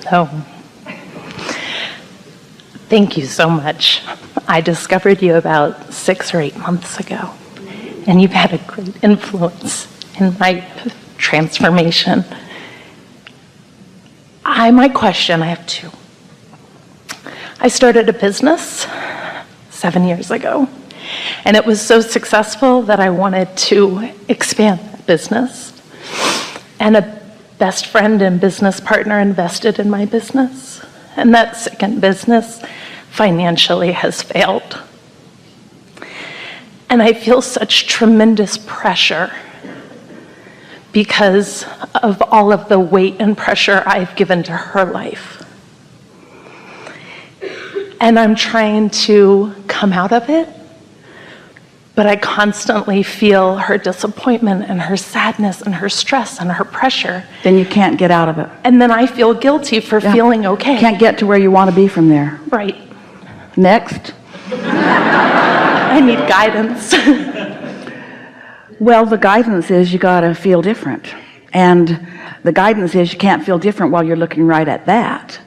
So, thank you so much. I discovered you about 6 or 8 months ago, and you've had a great influence in my transformation. My question, I have 2. I started a business 7 years ago, and it was so successful that I wanted to expand that business. And a best friend and business partner invested in my business, and that second business financially has failed. And I feel such tremendous pressure because of all of the weight and pressure I've given to her life. And I'm trying to come out of it, but I constantly feel her disappointment and her sadness and her stress and her pressure. Then you can't get out of it. And then I feel guilty for feeling okay. Can't get to where you want to be from there. Right. Next. I need guidance. Well, the guidance is you got to feel different. And the guidance is you can't feel different while you're looking right at that.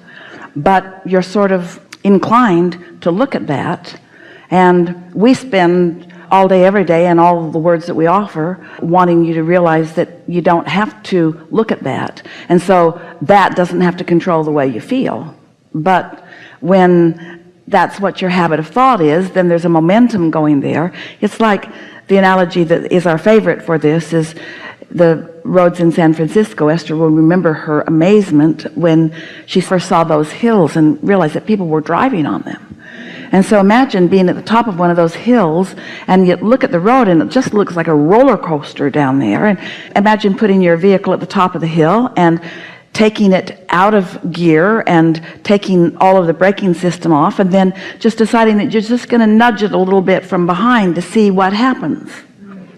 But you're sort of inclined to look at that. And we spend all day, every day, and all the words that we offer, wanting you to realize that you don't have to look at that. And so that doesn't have to control the way you feel. But when that's what your habit of thought is, then there's a momentum going there. It's like the analogy that is our favorite for this is the roads in San Francisco. Esther will remember her amazement when she first saw those hills and realized that people were driving on them. And so imagine being at the top of one of those hills and you look at the road and it just looks like a roller coaster down there. And imagine putting your vehicle at the top of the hill and taking it out of gear and taking all of the braking system off and then just deciding that you're just going to nudge it a little bit from behind to see what happens.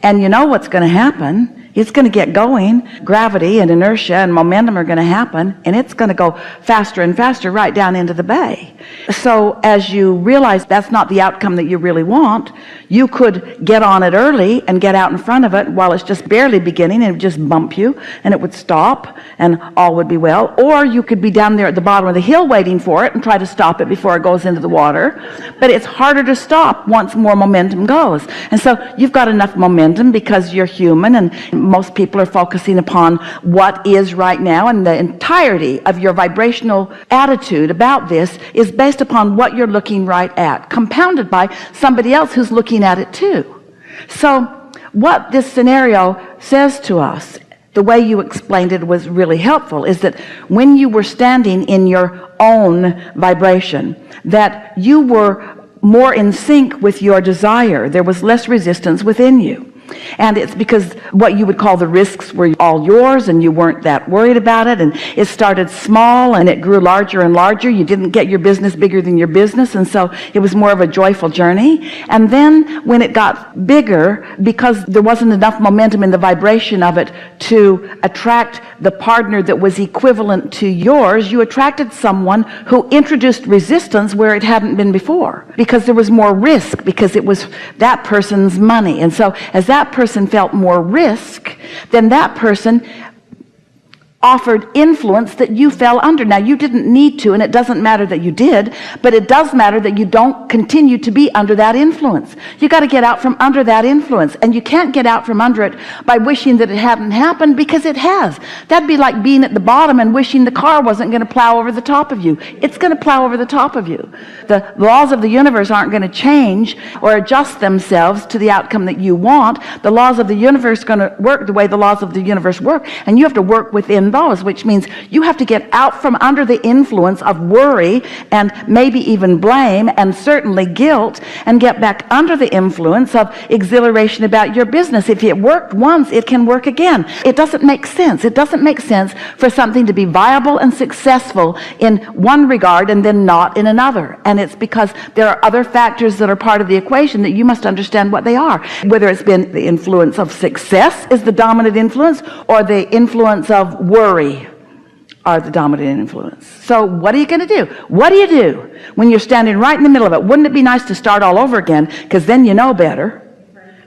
And you know what's going to happen. It's going to get going. Gravity and inertia and momentum are going to happen, and it's going to go faster and faster right down into the bay. So as you realize that's not the outcome that you really want, you could get on it early and get out in front of it while it's just barely beginning, and it would just bump you and it would stop and all would be well. Or you could be down there at the bottom of the hill waiting for it and try to stop it before it goes into the water. But it's harder to stop once more momentum goes. And so you've got enough momentum because you're human, and most people are focusing upon what is right now, and the entirety of your vibrational attitude about this is based upon what you're looking right at, compounded by somebody else who's looking at it too. So what this scenario says to us, the way you explained it was really helpful, is that when you were standing in your own vibration, that you were more in sync with your desire. There was less resistance within you. And it's because what you would call the risks were all yours and you weren't that worried about it, and it started small and it grew larger and larger. You didn't get your business bigger than your business, and so it was more of a joyful journey. And then when it got bigger, because there wasn't enough momentum in the vibration of it to attract the partner that was equivalent to yours, you attracted someone who introduced resistance where it hadn't been before, because there was more risk, because it was that person's money. And so as that person felt more risk, then that person offered influence that you fell under. Now, you didn't need to, and it doesn't matter that you did, but it does matter that you don't continue to be under that influence. You got to get out from under that influence, and you can't get out from under it by wishing that it hadn't happened, because it has. That'd be like being at the bottom and wishing the car wasn't going to plow over the top of you. It's going to plow over the top of you. The laws of the universe aren't going to change or adjust themselves to the outcome that you want. The laws of the universe are going to work the way the laws of the universe work, and you have to work within those, which means you have to get out from under the influence of worry and maybe even blame and certainly guilt, and get back under the influence of exhilaration about your business. If it worked once, it can work again. It doesn't make sense. It doesn't make sense for something to be viable and successful in one regard and then not in another. And it's because there are other factors that are part of the equation that you must understand what they are. Whether it's been the influence of success is the dominant influence, or the influence of worry are the dominant influence. So what are you going to do? What do you do when you're standing right in the middle of it? Wouldn't it be nice to start all over again, because then you know better?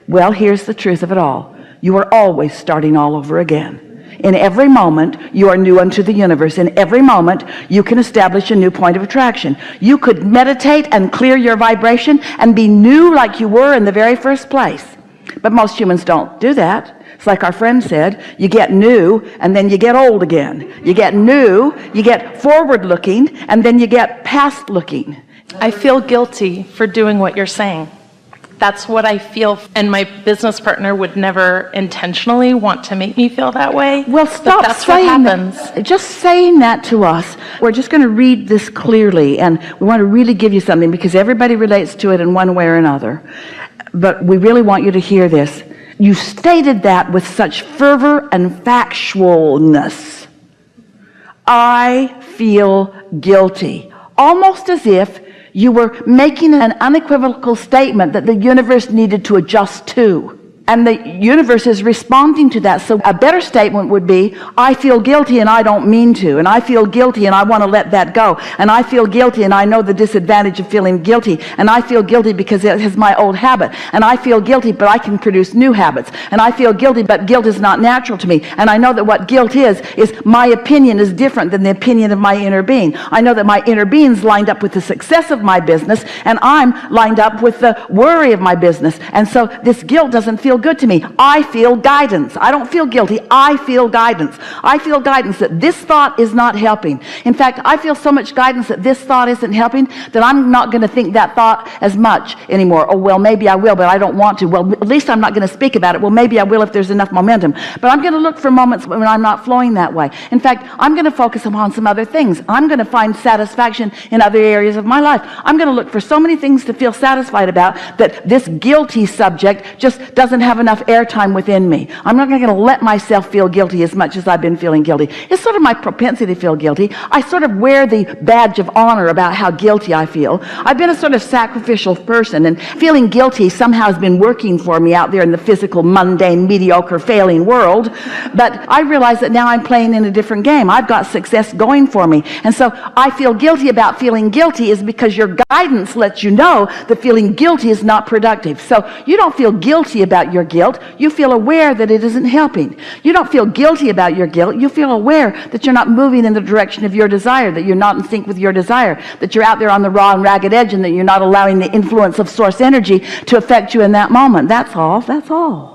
Well, here's the truth of it all. You are always starting all over again. In every moment, you are new unto the universe. In every moment, you can establish a new point of attraction. You could meditate and clear your vibration and be new like you were in the very first place. But most humans don't do that. It's like our friend said, you get new and then you get old again. You get new, you get forward looking, and then you get past looking. I feel guilty for doing what you're saying. That's what I feel, and my business partner would never intentionally want to make me feel that way. Well, stop that's saying what happens. that. Just saying that to us. We're just going to read this clearly, and we want to really give you something because everybody relates to it in one way or another. But we really want you to hear this. You stated that with such fervor and factualness. I feel guilty. Almost as if you were making an unequivocal statement that the universe needed to adjust to. And the universe is responding to that. So a better statement would be, I feel guilty and I don't mean to. And I feel guilty and I want to let that go. And I feel guilty and I know the disadvantage of feeling guilty. And I feel guilty because it is my old habit. And I feel guilty, but I can produce new habits. And I feel guilty, but guilt is not natural to me. And I know that what guilt is my opinion is different than the opinion of my inner being. I know that my inner being's lined up with the success of my business, and I'm lined up with the worry of my business. And so this guilt doesn't feel good to me. I feel guidance. I don't feel guilty. I feel guidance. I feel guidance that this thought is not helping. In fact, I feel so much guidance that this thought isn't helping that I'm not going to think that thought as much anymore. Oh, well, maybe I will, but I don't want to. Well, at least I'm not going to speak about it. Well, maybe I will if there's enough momentum. But I'm going to look for moments when I'm not flowing that way. In fact, I'm going to focus upon some other things. I'm going to find satisfaction in other areas of my life. I'm going to look for so many things to feel satisfied about that this guilty subject just doesn't have enough airtime within me. I'm not going to let myself feel guilty as much as I've been feeling guilty. It's sort of my propensity to feel guilty. I sort of wear the badge of honor about how guilty I feel. I've been a sort of sacrificial person, and feeling guilty somehow has been working for me out there in the physical, mundane, mediocre, failing world. But I realize that now I'm playing in a different game. I've got success going for me. And so I feel guilty about feeling guilty is because your guidance lets you know that feeling guilty is not productive. So you don't feel guilty about your guilt. You feel aware that it isn't helping. You don't feel guilty about your guilt. You feel aware that you're not moving in the direction of your desire, that you're not in sync with your desire, that you're out there on the raw and ragged edge, and that you're not allowing the influence of source energy to affect you in that moment. That's all. That's all.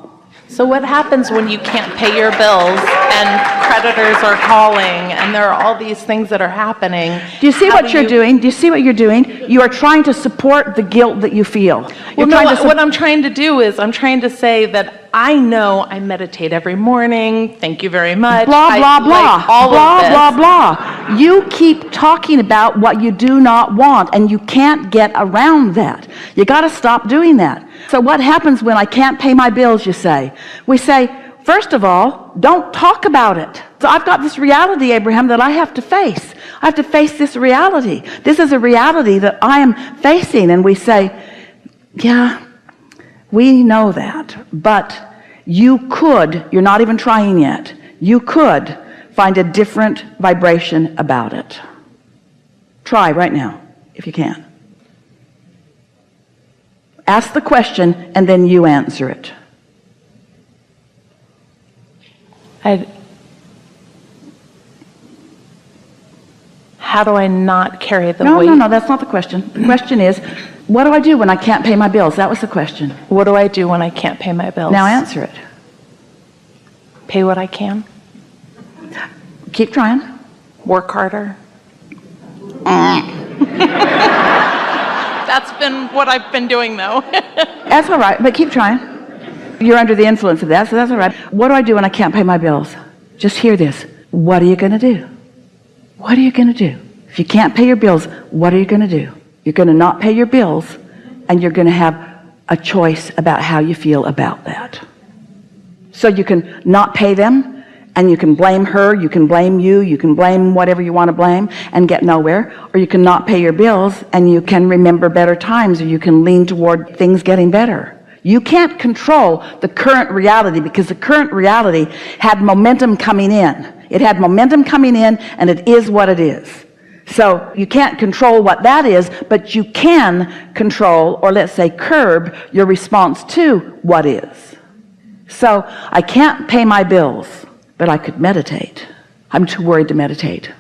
So what happens when you can't pay your bills and creditors are calling and there are all these things that are happening? Do you see what you're doing? Do you see what you're doing? You are trying to support the guilt that you feel. Well, no, what I'm trying to do is I'm trying to say that I know I meditate every morning. Thank you very much. Blah, blah, blah. Like all blah, of this. blah, blah. You keep talking about what you do not want, and you can't get around that. You got to stop doing that. So what happens when I can't pay my bills, you say? We say, first of all, don't talk about it. So I've got this reality, Abraham, that I have to face. I have to face this reality. This is a reality that I am facing. And we say, yeah, we know that, but you could, you're not even trying yet, you could find a different vibration about it. Try right now, if you can. Ask the question, and then you answer it. How do I not carry the weight? No, that's not the question. The question is, what do I do when I can't pay my bills? That was the question. What do I do when I can't pay my bills? Now answer it. Pay what I can. Keep trying. Work harder. That's been what I've been doing, though. That's all right, but keep trying. You're under the influence of that, so that's all right. What do I do when I can't pay my bills? Just hear this. What are you going to do? What are you going to do? If you can't pay your bills, what are you going to do? You're going to not pay your bills, and you're going to have a choice about how you feel about that. So you can not pay them, and you can blame her, you can blame you can blame whatever you want to blame and get nowhere. Or you can not pay your bills, and you can remember better times, or you can lean toward things getting better. You can't control the current reality, because the current reality had momentum coming in. It had momentum coming in, and it is what it is. So you can't control what that is, but you can control, or let's say curb, your response to what is. So I can't pay my bills. but I could meditate. I'm too worried to meditate.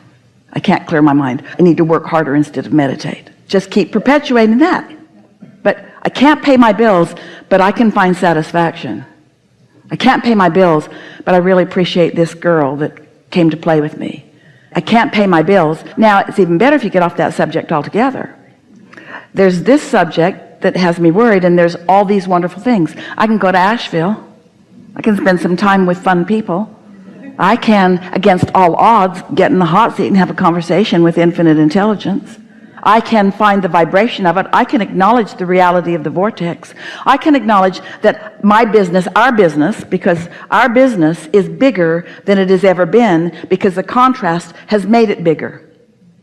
I can't clear my mind. I need to work harder instead of meditate. Just keep perpetuating that. But I can't pay my bills, but I can find satisfaction. I can't pay my bills, but I really appreciate this girl that came to play with me. I can't pay my bills. Now, it's even better if you get off that subject altogether. There's this subject that has me worried, and there's all these wonderful things. I can go to Asheville. I can spend some time with fun people. I can, against all odds, get in the hot seat and have a conversation with infinite intelligence. I can find the vibration of it. I can acknowledge the reality of the vortex. I can acknowledge that my business, our business, because our business is bigger than it has ever been, because the contrast has made it bigger.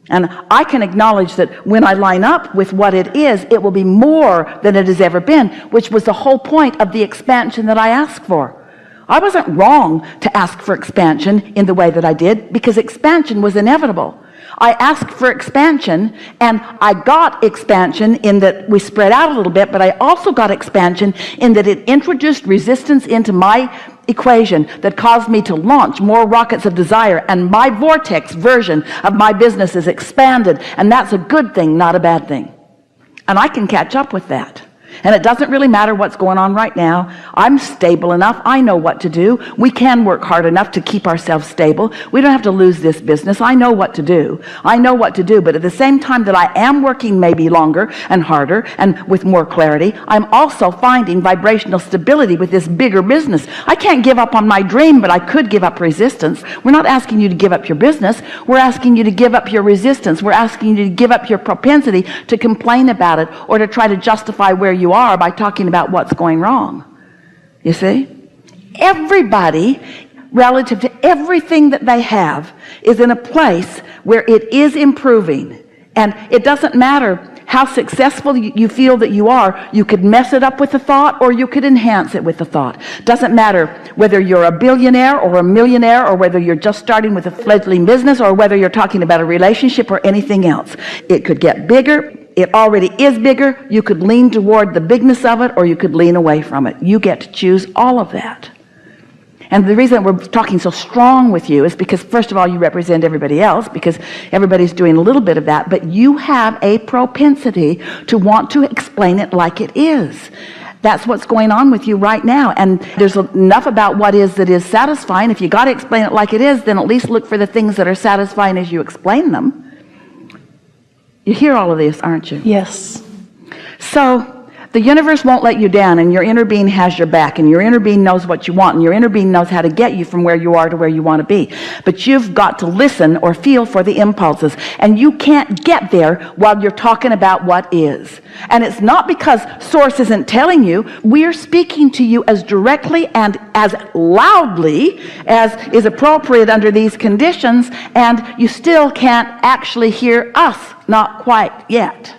And I can acknowledge that when I line up with what it is, it will be more than it has ever been, which was the whole point of the expansion that I asked for. I wasn't wrong to ask for expansion in the way that I did, because expansion was inevitable. I asked for expansion, and I got expansion in that we spread out a little bit, but I also got expansion in that it introduced resistance into my equation that caused me to launch more rockets of desire, and my vortex version of my business is expanded, and that's a good thing, not a bad thing. And I can catch up with that. And it doesn't really matter what's going on right now. I'm stable enough. I know what to do. We can work hard enough to keep ourselves stable. We don't have to lose this business. I know what to do. I know what to do. But at the same time that I am working maybe longer and harder and with more clarity, I'm also finding vibrational stability with this bigger business. I can't give up on my dream, but I could give up resistance. We're not asking you to give up your business. We're asking you to give up your resistance. We're asking you to give up your propensity to complain about it or to try to justify where you are by talking about what's going wrong. You see, everybody, relative to everything that they have, is in a place where it is improving. And it doesn't matter how successful you feel that you are. You could mess it up with a thought, or you could enhance it with a thought. Doesn't matter whether you're a billionaire or a millionaire, or whether you're just starting with a fledgling business, or whether you're talking about a relationship or anything else. It could get bigger. It already is bigger. You could lean toward the bigness of it, or you could lean away from it. You get to choose all of that. And the reason we're talking so strong with you is because, first of all, you represent everybody else, because everybody's doing a little bit of that, but you have a propensity to want to explain it like it is. That's what's going on with you right now. And there's enough about what is that is satisfying. If you got to explain it like it is, then at least look for the things that are satisfying as you explain them. You hear all of this, aren't you? Yes. So the universe won't let you down, and your inner being has your back, and your inner being knows what you want, and your inner being knows how to get you from where you are to where you want to be. But you've got to listen or feel for the impulses, and you can't get there while you're talking about what is. And it's not because Source isn't telling you. We're speaking to you as directly and as loudly as is appropriate under these conditions, and you still can't actually hear us, not quite yet.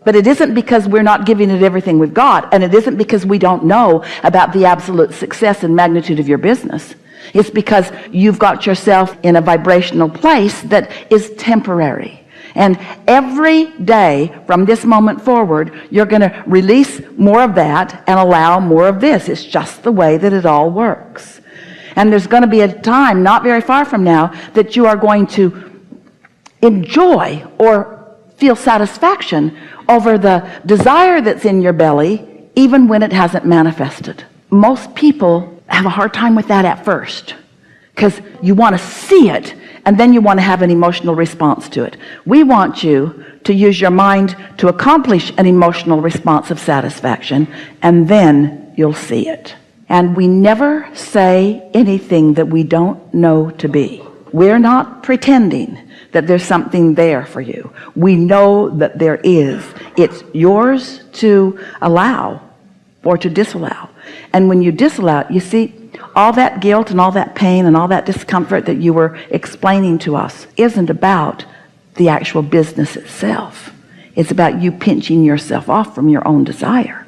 But it isn't because we're not giving it everything we've got, and it isn't because we don't know about the absolute success and magnitude of your business. It's because you've got yourself in a vibrational place that is temporary. And every day from this moment forward, you're going to release more of that and allow more of this. It's just the way that it all works. And there's going to be a time not very far from now that you are going to enjoy or feel satisfaction over the desire that's in your belly, even when it hasn't manifested. Most people have a hard time with that at first, because you want to see it, and then you want to have an emotional response to it. We want you to use your mind to accomplish an emotional response of satisfaction, and then you'll see it. And we never say anything that we don't know to be. We're not pretending that there's something there for you. We know that there is. It's yours to allow or to disallow. And when you disallow, you see, all that guilt and all that pain and all that discomfort that you were explaining to us isn't about the actual business itself. It's about you pinching yourself off from your own desire.